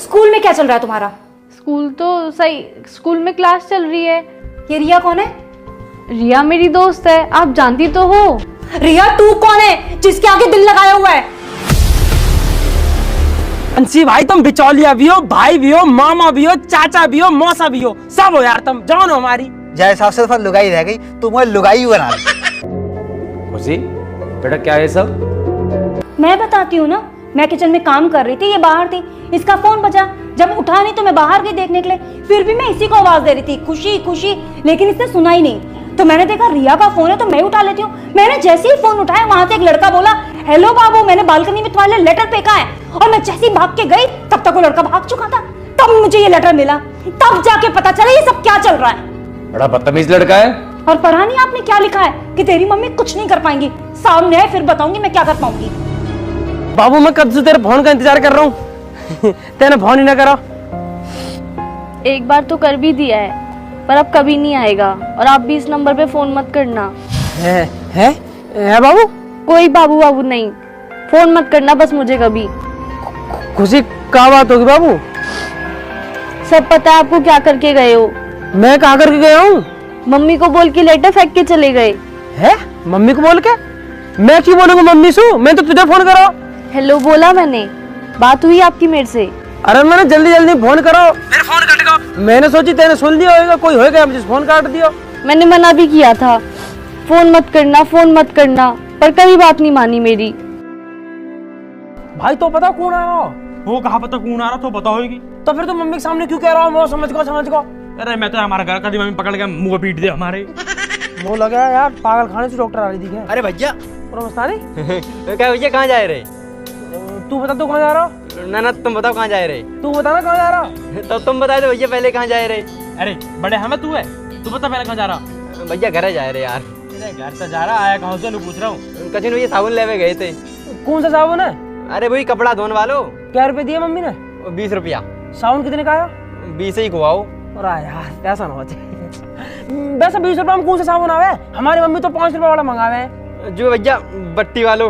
School में क्या चल रहा है तुम्हारा? स्कूल तो सही, स्कूल में क्लास चल रही है। ये रिया कौन है? रिया मेरी दोस्त है, आप जानती तो हो। रिया तू कौन है जिसके आगे दिल लगाया हुआ है? अंशी भाई तुम बिचौलिया भी हो, भाई भी हो, मामा भी हो, चाचा भी हो, मौसा भी हो, सब हो यार, तुम जान हो हमारी। जय साहब से लुगाई रह गई, तुम वो लुगाई बना खुशी बेटा क्या है सब? मैं बताती हूँ ना, मैं किचन में काम कर रही थी, ये बाहर थी, इसका फोन बजा, जब उठा नहीं तो मैं बाहर गई देखने के लिए, फिर भी मैं इसी को आवाज दे रही थी खुशी खुशी, लेकिन इसने सुना ही नहीं। तो मैंने देखा रिया का फोन है तो मैं उठा लेती हूँ। मैंने जैसे ही फोन उठाया वहां से एक लड़का बोला, हेलो बाबू, मैंने बालकनी में तुम्हारे लिए लेटर फेंका है। और मैं जैसे ही भाग के गई तब तक वो लड़का भाग चुका था। तब मुझे ये लेटर मिला, तब जाके पता चला ये सब क्या चल रहा है। बड़ा बदतमीज लड़का है। और पढ़ा नहीं आपने क्या लिखा है कि तेरी मम्मी कुछ नहीं कर पाएंगी, सामने है फिर बताऊंगी मैं क्या कर पाऊंगी। बाबू मैं कब से तेरे फोन का इंतजार कर रहा हूँ तेने फोन ही ना करा। एक बार तो कर भी दिया है, पर अब कभी नहीं आएगा। और आप भी इस नंबर पे फोन मत करना। है बाबू? कोई बाबू बाबू नहीं, फोन मत करना बस मुझे कभी। खुशी क्या बात होगी बाबू? सब पता है आपको क्या करके गए हो। मैं कहाँ करके गया हूँ? मम्मी को बोल के लेटर फेंक के चले गए। है मम्मी को बोल के? मैं क्यों बोलूंगा मम्मी से? मैं तो तुझे फोन करा। हेलो बोला मैंने, बात हुई आपकी मेरे से। अरे मैंने जल्दी जल्दी फोन करो, मेरा फोन कट गया। मैंने सोची तेने सुन लिया होगा, कोई होगा मुझे फोन काट दिया। मैंने मना भी किया था, फोन मत करना फोन मत करना, पर कभी बात नहीं मानी मेरी। भाई तो पता कौन आ रहा? वो कहाँ पता कौन आ रहा तो पता होगी। तो फिर तुम मम्मी के सामने क्यों कह रहा हो? समझ को। अरे मैं तो हमारा घर का दी मम्मी पकड़ के मुंह पीट दे हमारे। वो लगा यार पागल खाने से डॉक्टर आ रही थी क्या? अरे भैया मस्तानी क्या भैया कहाँ जा रहे? तू बता तू कहाँ जा रहा? ना तुम बताओ कहाँ जा रहे? तू बता ना कहाँ जा रहा? तो तुम बताए तो भैया पहले कहाँ जा रहे? अरे बड़े हमें तू है, तू बता पहले कहाँ जा रहा? भैया घर जा रहे यार। अरे घर से जा रहा, आया कहाँ से पूछ रहा हूँ। कचिन भैया साबुन लेवे गए थे। कौन सा साबुन है? अरे वही कपड़ा धोने वालो। क्या रुपए दिए मम्मी ने? 20 रुपया। साबुन कितने का आया? 20 ही खुआओ। अरे यार पैसा ना होते वैसे 20 रुपए में कौन सा साबुन आवे? हमारी मम्मी तो 5 रुपए वाला मंगावे। जो भैया बट्टी वालो।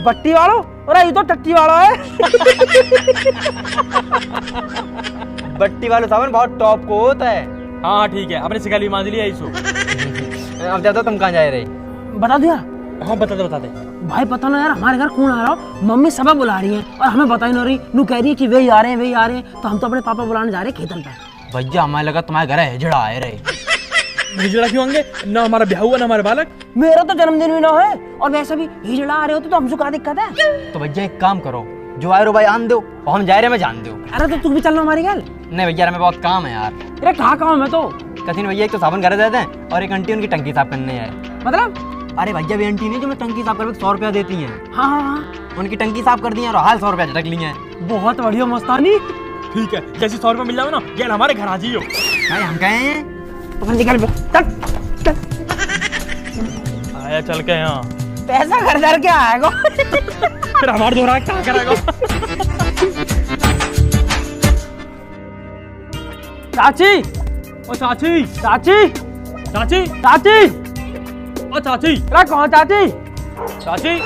बट्टी वालो? अरे ये तो टट्टी वाला है बट्टी वाला साबुन बहुत टॉप को होता है। हाँ ठीक है, अपने शिकाली मान लिया इसो। अब जाता तुम कहाँ जा रहे? बता दिया? हाँ बता दे। भाई पता ना यार हमारे घर कौन आ रहा हो? मम्मी सबा बुला रही है और हमें बता ही नहीं रही। नू कह रही है कि वे आ रहे हैं, तो हम तो अपने पापा बुलाने जा रहे हैं खेतन पे। भैया हमें लगा तुम्हारे घर हिजड़ा आए रहे। हिजड़ा क्यों आएंगे? ना हमारा ब्याह हुआ ना हमारे बालक। मेरा तो जन्मदिन भी ना है और वैसे भी हिजड़ा आ रहे होते तो हमसे क्या दिक्कत है? तो भैया एक काम करो, जो आए रो भाई आन दो और हम जा रहे मैं जान दो। अरे तो तू भी चलना हमारी घर? नहीं भैया हमें बहुत काम है यार। अरे कहाँ काम है तो? कथिन भैया एक तो साबुन घर देते हैं और एक आंटी उनकी टंकी साफ करने है। मतलब? अरे भैया भी आंटी ने जो मैं टंकी साफ कर 100 रुपया देती हैं। हाँ उनकी टंकी साफ कर दी है और हाल 100 रुपया झटक ली है। बहुत बढ़िया मस्तानी। ठीक है, जैसे 100 रुपया मिल जाओ ना, यार हमारे घर आ जाइयो। भाई हम कहे हैं तो निकल चल। आया चल के यहाँ पैसा घर घर के आएगा फिर हमारे दोहरा क्या करेगा? चाची, ओ चाची, चाची, चाची, चाची, ओ चाची, अरे कहाँ चाची? चाची।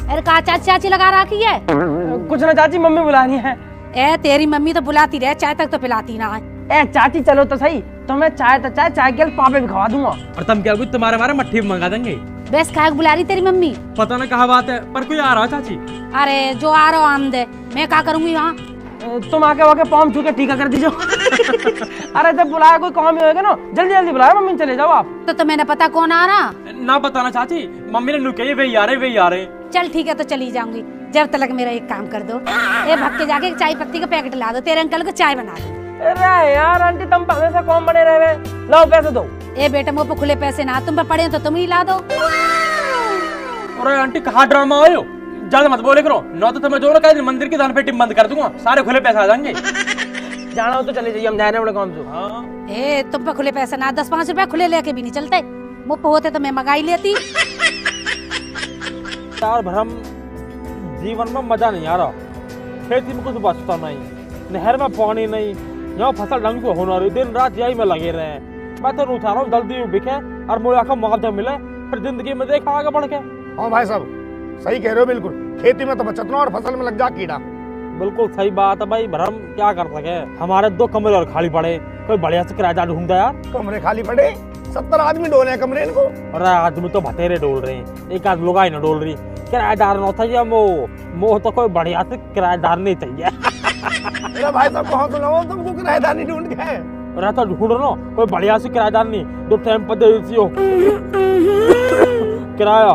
अरे कहा चाची चाची लगा रखी है? कुछ ना चाची, मम्मी बुलानी है। ए तेरी मम्मी तो बुलाती रहे, चाय तक तो पिलाती ना है। ए चाची चलो तो सही, तो मैं चाय के पापे भी खवा दूंगा। और तुम क्या कुछ तुम्हारे हमारे मट्ठी में मंगा देंगे। बेस खाए बुला रही तेरी मम्मी? पता ना कहाँ बात है, पर कोई आ रहा चाची। अरे जो आ रहा हो आमदे, मैं क्या करूंगी वहाँ? तुम आके वाके पाँव छू के टीका कर दीजिए अरे जब बुलाया कोई काम ही होगा ना, जल्दी जल्दी बुलाया मम्मी, चले जाओ आप। तो मैंने पता कौन आ रहा? ना बताना चाची, मम्मी ने नुके वही आ रहे। चल ठीक है तो चली जाऊंगी, जब तक मेरा एक काम कर दो, ए भग के जाके चाय पत्ती का पैकेट ला दो, तेरे अंकल को चाय बना दो। अरे यार आंटी तुम हमेशा कौन बने रहे? लाओ पैसे दो। ए बेटा मुँह पे खुले पैसे ना, तुम पे पड़े तो तुम ही ला दो। अरे आंटी कहाँ ड्रामा आयो, ज्यादा मत बोले करो, ना तो तुम्हें जो ना कह मंदिर की दान पेटी बंद कर दूंगा, सारे खुले पैसे आ जाएंगे। जाना हो तो चले जाइए, हम जा रहे हैं बड़े काम से। हाँ। ए तुम पे खुले पैसे ना, 10-5 रुपए खुले लेके भी नहीं चलते, मुँह पे होते तो मैं मंगाई लेती। यार भरम जीवन में मजा नहीं आ रहा, खेती में कुछ बचता नहीं, नहर में पानी नहीं, यहाँ फसल ढंग से होना रही, दिन रात यही में लगे रहे। मैं तो उठा रहा हूँ जल्दी बिके और मुझे आखा मुआवजा मिले, फिर जिंदगी में देखा आगे बढ़ के। हाँ भाई साहब सही कह रहे हो बिल्कुल, खेती में तो बचत ना और फसल में लग जा कीड़ा। बिल्कुल सही बात है भाई, भरम क्या कर सके। हमारे 2 कमरे और खाली पड़े, कोई बढ़िया से किराएदार ढूंढा यार। कमरे खाली पड़े, 70 आदमी डोले हैं कमरे इनको। अरे आदमी तो बतेरे डोल रहे हैं, एक आध लुगाई न डोल रही। किराएदार न चाहिए मोह तो कोई बढ़िया से किराएदार नहीं चाहिए। मेरा भाई साहब कहाँ सुनाओ तुमको किराएदार नहीं ढूंढ के। अरे तो ढूंढ लो कोई बढ़िया से किराएदार नहीं, 2 टाइम पर दे दी हो किराया।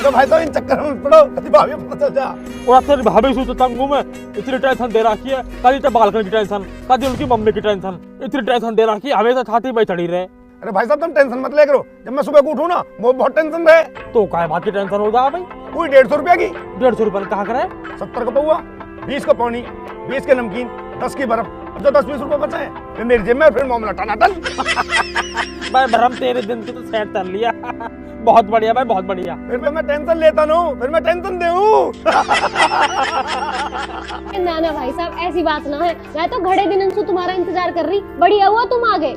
तो भाई साहब इन चक्कर में पड़ो, कभी भाभी पता चल जा। और तेरी भाभी सू तो तंगू में इतनी टेंशन दे रखी है, कभी तो बालकनी की टेंशन, कभी उनकी मम्मी की टेंशन, इतनी टेंशन दे रखी है, हमें तो छाती पे चढ़ी रहे। अरे भाई साहब तुम टेंशन मत ले करो, जब मैं सुबह को उठूं ना वो बहुत टेंशन रहे। तो काय बात की टेंशन हो जा भाई। कोई 150 रुपया की, 150 रुपये कहाँ करे? 70 का पौवा, 20 का पानी, 20 के नमकीन, 10 की बर्फ, अब जो 10-20 रुपए बचे हैं फिर मेरी जेब में, फिर मामला टनाटन। भाई भरम तेरे दिन की तो सेट कर लिया। बहुत बढ़िया भाई, बहुत बढ़िया। फिर मैं टेंशन लेता ना, फिर मैं टेंशन देऊं। ना ना भाई साहब ऐसी बात ना है, मैं तो घड़े दिन से तुम्हारा इंतजार कर रही, बढ़िया हुआ तुम आ गए।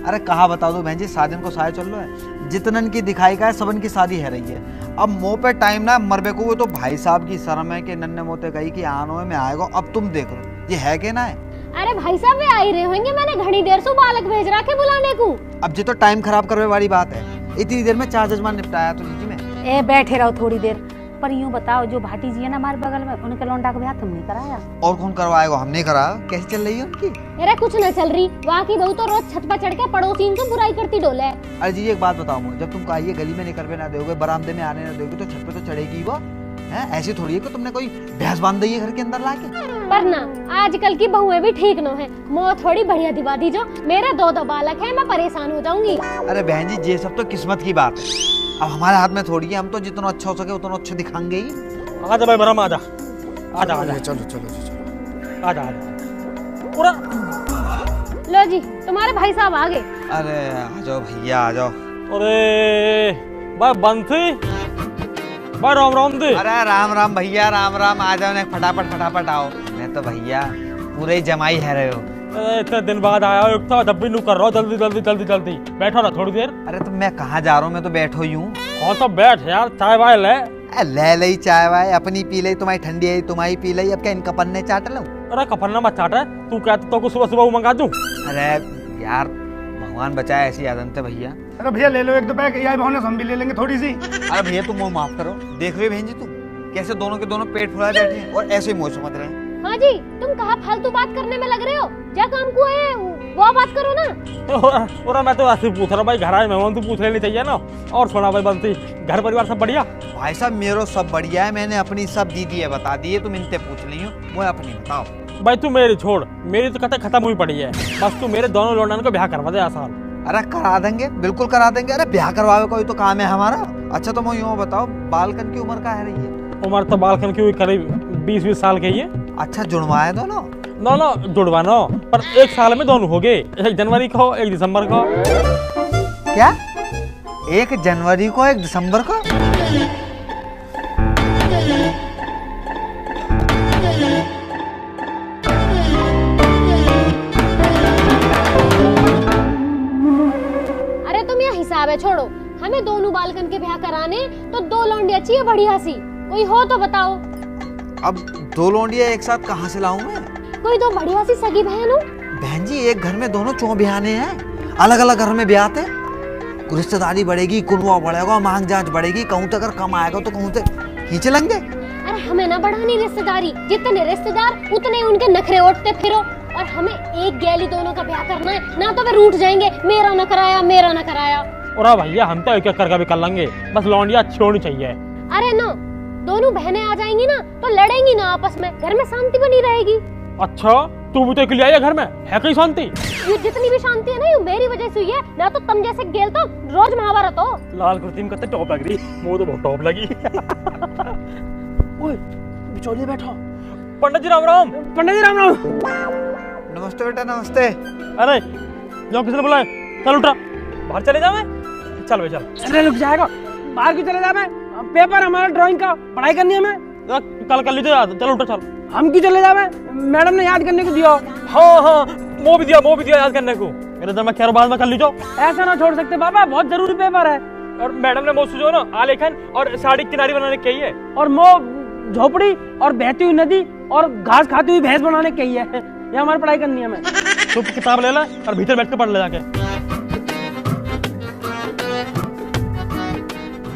अरे कहा बता दो बहन जी, शादी को साय चल रहा है, जितनन की दिखाई का है सबन की शादी है रही है। अब मुंह पे टाइम ना मरबे को, वो तो भाई साहब की शर्म है कि नन्ने मोते कही कि आनो में आएगा। अब तुम देख लो ये है कि ना है। अरे भाई साहब वे आ ही रहे होंगे, मैंने घड़ी देर से बालक भेज रहा है बुलाने को। अब जी तो टाइम खराब करने वाली बात है, इतनी देर में 4 जजमान निपटाया तो जी में। ए बैठे रहो थोड़ी देर, पर यूँ बताओ जो भाटी जी है ना हमारे बगल में, उनके लौंडा का ब्याह तुमने कराया? और कौन करवाएगा, हमने करा। कैसी चल रही है उनकी? अरे कुछ न चल रही, वहाँ की बहू तो रोज छत पर चढ़ के पड़ोसी से बुराई करती डोले। अरे जी एक बात बताओ मुझे, जब तुम कहिए गली में निकलवे ना दोगे, बरामदे में आने ना दोगे, तो छत पे तो चढ़ेगी वो है। ऐसी थोड़ी है कि तुमने कोई भैंस बांध दी है घर के अंदर लाके। पर ना आजकल की बहुएं भी ठीक न है, मोह थोड़ी बढ़िया दिवा दी जो। मेरे 2 बालक हैं, मैं परेशान हो जाऊंगी। अरे बहन जी ये सब तो किस्मत की बात है, अब हमारे हाथ में थोड़ी है। हम तो जितना अच्छा हो सके उतना अच्छा दिखाएंगे ही। आजा भाई भरम, आजा आजा आजा, चलो चलो चलो, आजा आजा पूरा। लो जी तुम्हारे भाई साहब आ गए। अरे आ जाओ भैया आ जाओ। अरे भाई बंसी, भाई राम राम दे। अरे राम राम भैया, राम राम। आ जाओ ना, फटाफट फटाफट आओ। मैं तो भैया पूरे जमाई है रहे हो। इतने दिन बाद आया हो, एक तो जब भी नू कर रहा हो, जल्दी जल्दी जल्दी जल्दी बैठो ना थोड़ी देर। अरे तो मैं कहाँ जा रहा हूँ, मैं तो बैठो ही हूँ। कौन सा बैठ यार, चाय वाय ले। ले लई चाय वाय, अपनी पी लई, तुम्हारी ठंडी है तुम्हारी पी लई, अब क्या इनका पन्ने चाट लूं? अरे कपन्ना मत चाट, तू कहता तो सुबह सुबह मंगा दूं। अरे यार भगवान बचाए, ऐसी आदत है भैया। अरे भैया ले लो 1-2 पैक, यही भावना हम भी ले लेंगे थोड़ी सी। अरे भैया तुम वो माफ करो, देख रहे बहन जी तुम कैसे दोनों के दोनों पेट फुलाए बैठे हैं और ऐसे ही मोह समझ रहे हैं। हाँ जी तुम कहाँ फालतू बात करने में लग रहे हो, क्या काम को है वो बात करो ना। और मैं तो ऐसे पूछ रहा भाई, घर आए मेहमान तो पूछ लेनी चाहिए ना। और सुना भाई बंसी, घर परिवार सब बढ़िया? भाई साहब मेरो सब बढ़िया है, मैंने अपनी सब दीदी है बता दी है, तुम इनसे पूछ ली हो, वो अपनी बताओ। भाई तू मेरी छोड़, मेरी तो कथा खत्म हुई पड़ी है, बस तू मेरे दोनों लौंडन को ब्याह करवा दे आसान। अरे करा देंगे, बिल्कुल करा देंगे। अरे ब्याह करवावे कोई तो काम है हमारा। अच्छा तो मैं यूँ बताओ, बालकन की उम्र क्या है रही है? उम्र तो बालकन की हुई करीब 20-20 साल की है। अच्छा जुड़वाए दोनों? ना जुड़वाना, पर 1 साल में दोनों हो गए, 1 जनवरी को 1 दिसंबर को। क्या 1 जनवरी को 1 दिसंबर को? अरे तुम यह हिसाब है छोड़ो, हमें दोनों बालकन के ब्याह कराने तो 2 लौंडिया चाहिए बढ़िया सी, कोई हो तो बताओ। अब 2 लौंडिया एक साथ कहाँ से लाऊं मैं? कोई 2 बढ़िया सी सगी बहन हो। बहन जी एक घर में दोनों चौ ब्याहने हैं, अलग अलग घर में ब्याहते। रिश्तेदारी बढ़ेगी, कुलवा बढ़ेगा, मांग जांच बढ़ेगी, कहूँ तो अगर कम आएगा तो कहूँ तो खींचे लेंगे। अरे हमें ना बढ़ानी रिश्तेदारी, जितने रिश्तेदार उतने उनके नखरे ओटते फिरो। और हमें एक गैली दोनों का ब्याह करना है, ना तो वे रूठ जाएंगे, मेरा न कराया मेरा न कराया। और भैया हम तो एक करके भी कर लेंगे, बस लौंडिया अच्छी होनी चाहिए। अरे ना दोनों बहनें आ जाएंगी ना तो लड़ेंगी ना आपस में, घर में शांति बनी रहेगी। अच्छा तू भी तो अकेली आई है घर में, है कहीं शांति? ये जितनी भी शांति है ना ये मेरी वजह से हुई है, ना तो तुम जैसे गेल तो रोज महाभारत हो। लाल कुर्ती में कितने टॉप लग रही, मुझे तो बहुत टॉप लगी। ओए बिचौलिए बैठो। पंडित जी राम राम। पंडित जी राम राम। नमस्ते बेटा नमस्ते। अरे जो किसने बुलाया, चल उठा, बाहर चले जावे। चल भाई चल। अरे रुक जाएगा, बाहर क्यों चले जावे? पेपर हमारा ड्राइंग का, पढ़ाई करनी है हमें। कल कर लीजिए याद, चल उठो चल। हम क्यों चले जावे? मैडम ने याद करने को दिया। हाँ वो भी दिया याद करने को। मेरे दम में खैर बाद में कर लीजिए। ऐसा ना छोड़ सकते पापा, बहुत जरूरी पेपर है। और मैडम ने वो सुझाव ना आलेखन और साड़ी किनारी बनाने के है। और मो झोपड़ी और बहती हुई नदी और घास खाती हुई भैंस बनाने कही है, या हमारी पढ़ाई करनी है। मैं तू किताब ले ला और भीतर बैठ के पढ़ ले जाके।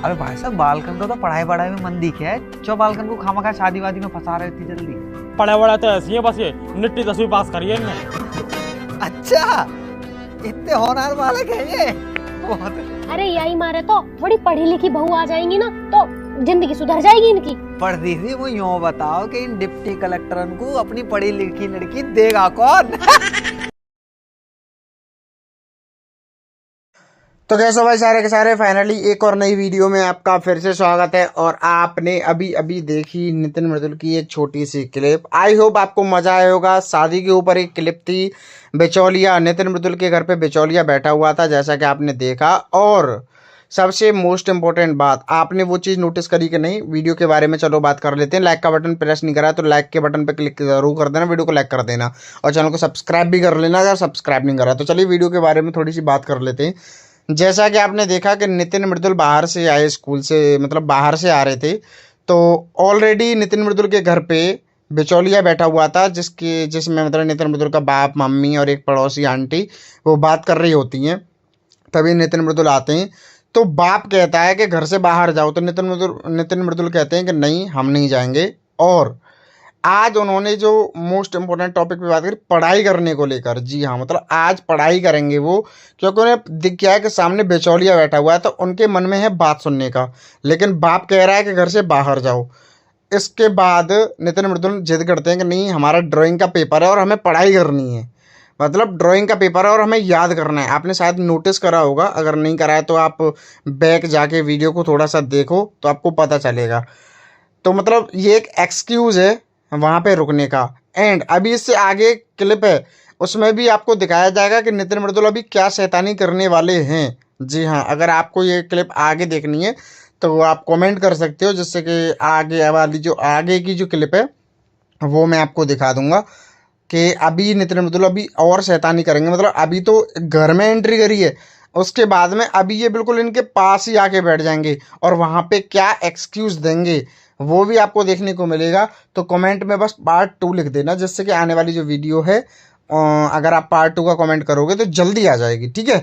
अबे भाई साहब, बालकन को तो पढ़ाई में मन दिखे है, क्यों बालकन को खामखा शादी वादी में फंसा रहे इतनी जल्दी? पढ़ा वड़ा तो ऐसी है, बस ये निट्टी 10वीं पास करी है इनने। अच्छा, इतने होनहार बालक है ये। अरे यही मारे तो थोड़ी पढ़ी लिखी बहू आ जाएंगी ना तो जिंदगी सुधर जाएगी इनकी। पर दीदी वो यूँ बताओ कि इन डिप्टी कलेक्टरन को अपनी पढ़ी लिखी लड़की देगा कौन? तो कैसे भाई सारे के सारे, फाइनली एक और नई वीडियो में आपका फिर से स्वागत है। और आपने अभी अभी देखी नितिन मृदुल की एक छोटी सी क्लिप। आई होप आपको मजा आया होगा। शादी के ऊपर एक क्लिप थी, बिचौलिया, नितिन मृदुल के घर पे बिचौलिया बैठा हुआ था जैसा कि आपने देखा। और सबसे मोस्ट इम्पोर्टेंट बात, आपने वो चीज़ नोटिस करी कि नहीं? वीडियो के बारे में चलो बात कर लेते हैं। लाइक का बटन प्रेस नहीं करा तो लाइक के बटन पर क्लिक जरूर कर देना, वीडियो को लाइक कर देना और चैनल को सब्सक्राइब भी कर लेना अगर सब्सक्राइब नहीं करा। तो चलिए वीडियो के बारे में थोड़ी सी बात कर लेते हैं। जैसा कि आपने देखा कि नितिन मृदुल बाहर से आए, स्कूल से, मतलब बाहर से आ रहे थे, तो ऑलरेडी नितिन मृदुल के घर पे बिचौलिया बैठा हुआ था जिसमें मतलब नितिन मृदुल का बाप, मम्मी और एक पड़ोसी आंटी वो बात कर रही होती हैं। तभी नितिन मृदुल आते हैं तो बाप कहता है कि घर से बाहर जाओ, तो नितिन मृदुल कहते हैं कि नहीं, हम नहीं जाएंगे। और आज उन्होंने जो मोस्ट इम्पोर्टेंट टॉपिक पे बात करी, पढ़ाई करने को लेकर। जी हाँ, मतलब आज पढ़ाई करेंगे वो, क्योंकि उन्हें दिख गया है कि सामने बिचौलिया बैठा हुआ है, तो उनके मन में है बात सुनने का। लेकिन बाप कह रहा है कि घर से बाहर जाओ। इसके बाद नितिन मृदुल जिद करते हैं कि नहीं, हमारा ड्राइंग का पेपर है और हमें पढ़ाई करनी है, मतलब ड्राइंग का पेपर है और हमें याद करना है। आपने शायद नोटिस करा होगा, अगर नहीं करा है तो आप बैक जाके वीडियो को थोड़ा सा देखो तो आपको पता चलेगा। तो मतलब ये एक एक्सक्यूज़ है वहाँ पे रुकने का। एंड अभी इससे आगे क्लिप है, उसमें भी आपको दिखाया जाएगा कि नितिन मृदुल अभी क्या शैतानी करने वाले हैं। जी हाँ, अगर आपको ये क्लिप आगे देखनी है तो आप कमेंट कर सकते हो, जिससे कि आगे वाली जो आगे की जो क्लिप है वो मैं आपको दिखा दूंगा कि अभी नितिन मृदुल अभी और शैतानी करेंगे। मतलब अभी तो घर में एंट्री करी है, उसके बाद में अभी ये बिल्कुल इनके पास ही आके बैठ जाएंगे और वहाँ पे क्या एक्सक्यूज़ देंगे वो भी आपको देखने को मिलेगा। तो कमेंट में बस पार्ट 2 लिख देना, जिससे कि आने वाली जो वीडियो है अगर आप पार्ट 2 का कमेंट करोगे तो जल्दी आ जाएगी। ठीक है,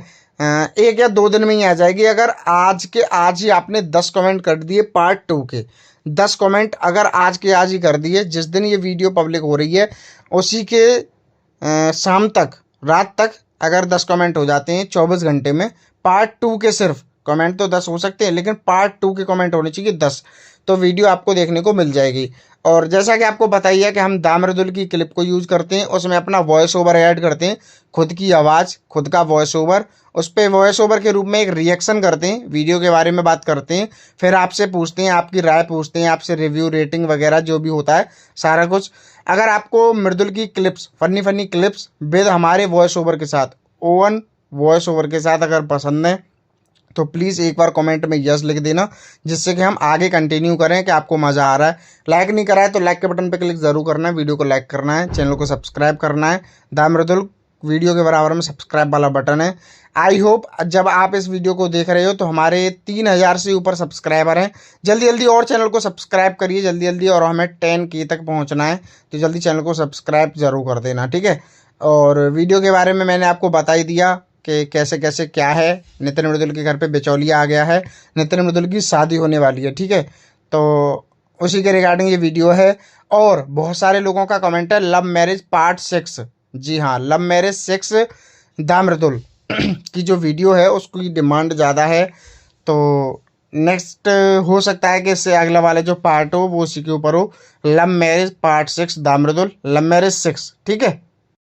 1 या 2 दिन में ही आ जाएगी। अगर आज के आज ही आपने 10 कमेंट कर दिए पार्ट 2 के, 10 कमेंट अगर आज के आज ही कर दिए, जिस दिन ये वीडियो पब्लिक हो रही है उसी के शाम तक, रात तक अगर 10 कमेंट हो जाते हैं 24 घंटे में पार्ट 2 के, सिर्फ कमेंट तो 10 हो सकते हैं लेकिन पार्ट 2 के कमेंट होने चाहिए 10, तो वीडियो आपको देखने को मिल जाएगी। और जैसा कि आपको पता ही है कि हम दा मृदुल की क्लिप को यूज़ करते हैं, उसमें अपना वॉइस ओवर ऐड करते हैं, खुद की आवाज़, खुद का वॉइस ओवर, उस पर वॉइस ओवर के रूप में एक रिएक्शन करते हैं, वीडियो के बारे में बात करते हैं, फिर आपसे पूछते हैं, आपकी राय पूछते हैं, आपसे रिव्यू, रेटिंग वगैरह जो भी होता है सारा कुछ। अगर आपको मृदुल की क्लिप्स, फनी क्लिप्स विद हमारे वॉइस ओवर के साथ, ओवन वॉइस ओवर के साथ अगर पसंद है तो प्लीज़ एक बार कमेंट में यस लिख देना, जिससे कि हम आगे कंटिन्यू करें कि आपको मज़ा आ रहा है। लाइक नहीं करा है तो लाइक के बटन पे क्लिक ज़रूर करना है, वीडियो को लाइक करना है, चैनल को सब्सक्राइब करना है। दा मृदुल वीडियो के बराबर में सब्सक्राइब वाला बटन है। आई होप जब आप इस वीडियो को देख रहे हो तो हमारे 3000 से ऊपर सब्सक्राइबर हैं, जल्दी और चैनल को सब्सक्राइब करिए जल्दी, और हमें 10K तक पहुँचना है, तो जल्दी चैनल को सब्सक्राइब ज़रूर कर देना। ठीक है, और वीडियो के बारे में मैंने आपको बता ही दिया कि कैसे क्या है। नितिन मृदुल के घर पे बिचौलिया आ गया है, नितिन मृदुल की शादी होने वाली है। ठीक है, तो उसी के रिगार्डिंग ये वीडियो है। और बहुत सारे लोगों का कमेंट है लव मैरिज पार्ट 6। जी हाँ, लव मैरिज 6 दा मृदुल की जो वीडियो है उसकी डिमांड ज़्यादा है, तो नेक्स्ट हो सकता है कि इससे अगला वाला जो पार्ट हो वो उसी के ऊपर हो, लव मैरिज पार्ट 6 दा मृदुल, लव मैरिज 6। ठीक है।